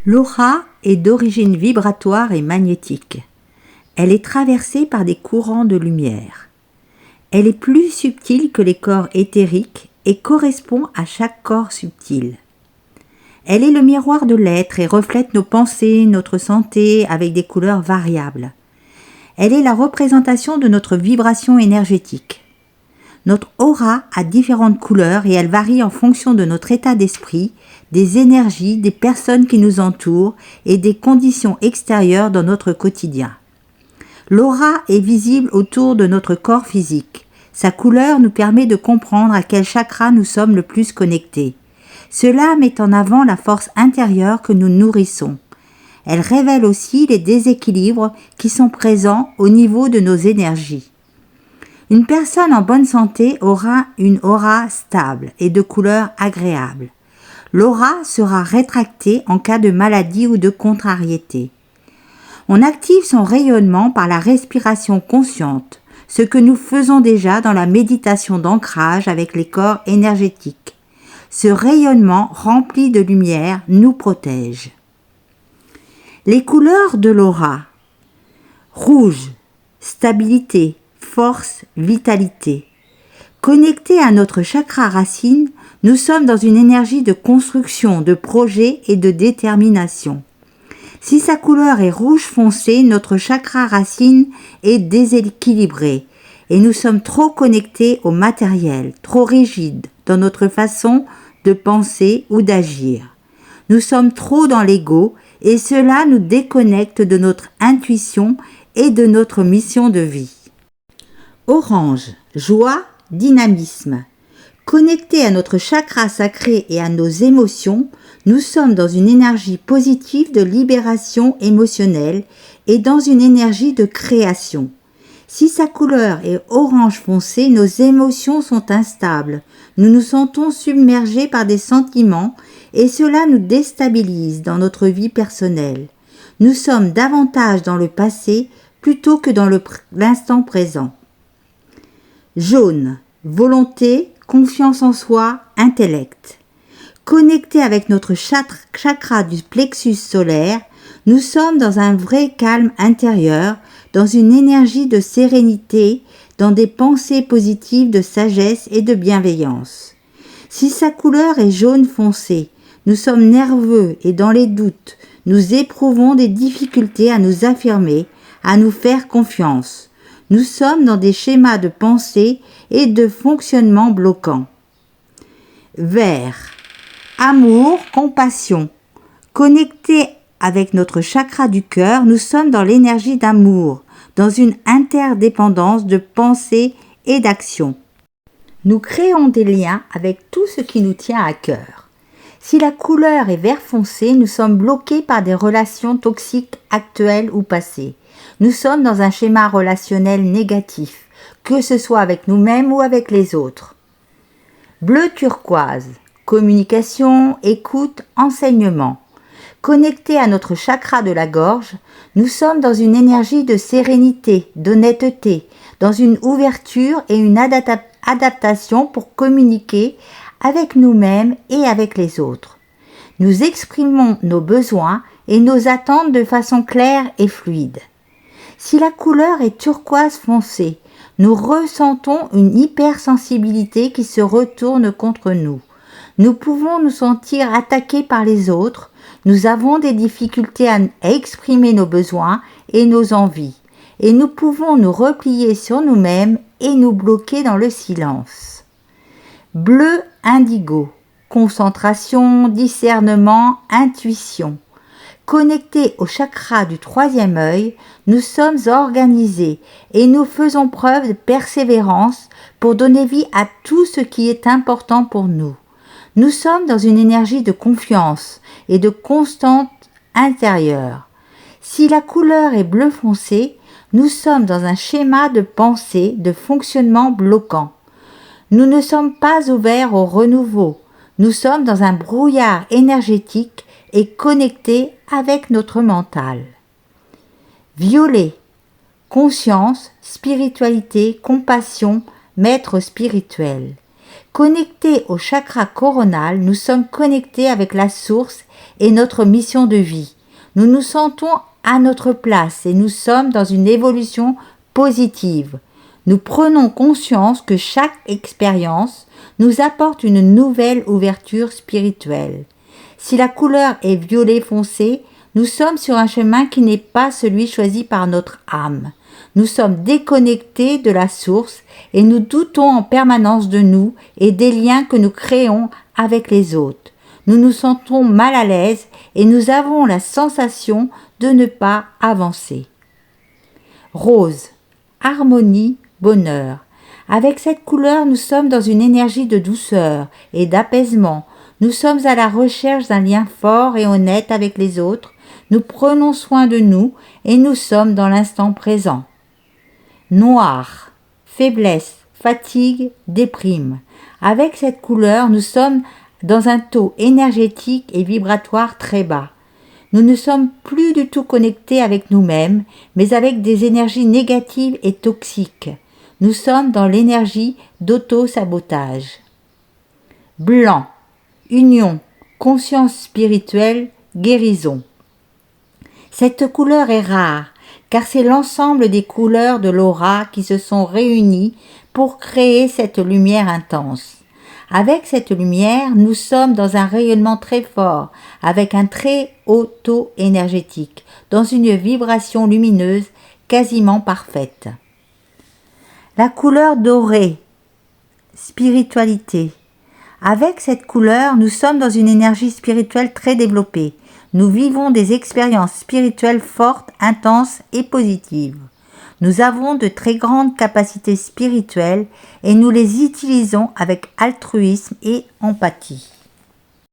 L'aura est d'origine vibratoire et magnétique. Elle est traversée par des courants de lumière. Elle est plus subtile que les corps éthériques et correspond à chaque corps subtil. Elle est le miroir de l'être et reflète nos pensées, notre santé avec des couleurs variables. Elle est la représentation de notre vibration énergétique. Notre aura a différentes couleurs et elle varie en fonction de notre état d'esprit, des énergies, des personnes qui nous entourent et des conditions extérieures dans notre quotidien. L'aura est visible autour de notre corps physique. Sa couleur nous permet de comprendre à quel chakra nous sommes le plus connectés. Cela met en avant la force intérieure que nous nourrissons. Elle révèle aussi les déséquilibres qui sont présents au niveau de nos énergies. Une personne en bonne santé aura une aura stable et de couleur agréable. L'aura sera rétractée en cas de maladie ou de contrariété. On active son rayonnement par la respiration consciente, ce que nous faisons déjà dans la méditation d'ancrage avec les corps énergétiques. Ce rayonnement rempli de lumière nous protège. Les couleurs de l'aura: rouge, stabilité, force, vitalité. Connectés à notre chakra racine, nous sommes dans une énergie de construction, de projet et de détermination. Si sa couleur est rouge foncé, notre chakra racine est déséquilibré et nous sommes trop connectés au matériel, trop rigides dans notre façon de penser ou d'agir. Nous sommes trop dans l'ego et cela nous déconnecte de notre intuition et de notre mission de vie. Orange, joie, dynamisme. Connectés à notre chakra sacré et à nos émotions, nous sommes dans une énergie positive de libération émotionnelle et dans une énergie de création. Si sa couleur est orange foncé, nos émotions sont instables. Nous nous sentons submergés par des sentiments et cela nous déstabilise dans notre vie personnelle. Nous sommes davantage dans le passé plutôt que dans l'instant présent. Jaune, volonté, confiance en soi, intellect. Connectés avec notre chakra du plexus solaire, nous sommes dans un vrai calme intérieur, dans une énergie de sérénité, dans des pensées positives de sagesse et de bienveillance. Si sa couleur est jaune foncé, nous sommes nerveux et dans les doutes, nous éprouvons des difficultés à nous affirmer, à nous faire confiance. Nous sommes dans des schémas de pensée et de fonctionnement bloquants. Vert, amour, compassion. Connectés avec notre chakra du cœur, nous sommes dans l'énergie d'amour, dans une interdépendance de pensée et d'action. Nous créons des liens avec tout ce qui nous tient à cœur. Si la couleur est vert foncé, nous sommes bloqués par des relations toxiques actuelles ou passées. Nous sommes dans un schéma relationnel négatif, que ce soit avec nous-mêmes ou avec les autres. Bleu turquoise, communication, écoute, enseignement. Connectés à notre chakra de la gorge, nous sommes dans une énergie de sérénité, d'honnêteté, dans une ouverture et une adaptation pour communiquer avec nous-mêmes et avec les autres. Nous exprimons nos besoins et nos attentes de façon claire et fluide. Si la couleur est turquoise foncé, nous ressentons une hypersensibilité qui se retourne contre nous. Nous pouvons nous sentir attaqués par les autres. Nous avons des difficultés à exprimer nos besoins et nos envies. Et nous pouvons nous replier sur nous-mêmes et nous bloquer dans le silence. Bleu indigo, concentration, discernement, intuition. Connectés au chakra du troisième œil, nous sommes organisés et nous faisons preuve de persévérance pour donner vie à tout ce qui est important pour nous. Nous sommes dans une énergie de confiance et de constante intérieure. Si la couleur est bleu foncé, nous sommes dans un schéma de pensée, de fonctionnement bloquant. Nous ne sommes pas ouverts au renouveau. Nous sommes dans un brouillard énergétique et connectés avec notre mental. Violet, conscience, spiritualité, compassion, maître spirituel. Connectés au chakra coronal, nous sommes connectés avec la source et notre mission de vie. Nous nous sentons à notre place et nous sommes dans une évolution positive. Nous prenons conscience que chaque expérience nous apporte une nouvelle ouverture spirituelle. Si la couleur est violet foncé, nous sommes sur un chemin qui n'est pas celui choisi par notre âme. Nous sommes déconnectés de la source et nous doutons en permanence de nous et des liens que nous créons avec les autres. Nous nous sentons mal à l'aise et nous avons la sensation de ne pas avancer. Rose, harmonie, bonheur. Avec cette couleur, nous sommes dans une énergie de douceur et d'apaisement. Nous sommes à la recherche d'un lien fort et honnête avec les autres. Nous prenons soin de nous et nous sommes dans l'instant présent. Noir, faiblesse, fatigue, déprime. Avec cette couleur, nous sommes dans un taux énergétique et vibratoire très bas. Nous ne sommes plus du tout connectés avec nous-mêmes, mais avec des énergies négatives et toxiques. Nous sommes dans l'énergie d'auto-sabotage. Blanc, union, conscience spirituelle, guérison. Cette couleur est rare, car c'est l'ensemble des couleurs de l'aura qui se sont réunies pour créer cette lumière intense. Avec cette lumière, nous sommes dans un rayonnement très fort, avec un très haut taux énergétique, dans une vibration lumineuse quasiment parfaite. La couleur dorée, spiritualité. Avec cette couleur, nous sommes dans une énergie spirituelle très développée. Nous vivons des expériences spirituelles fortes, intenses et positives. Nous avons de très grandes capacités spirituelles et nous les utilisons avec altruisme et empathie.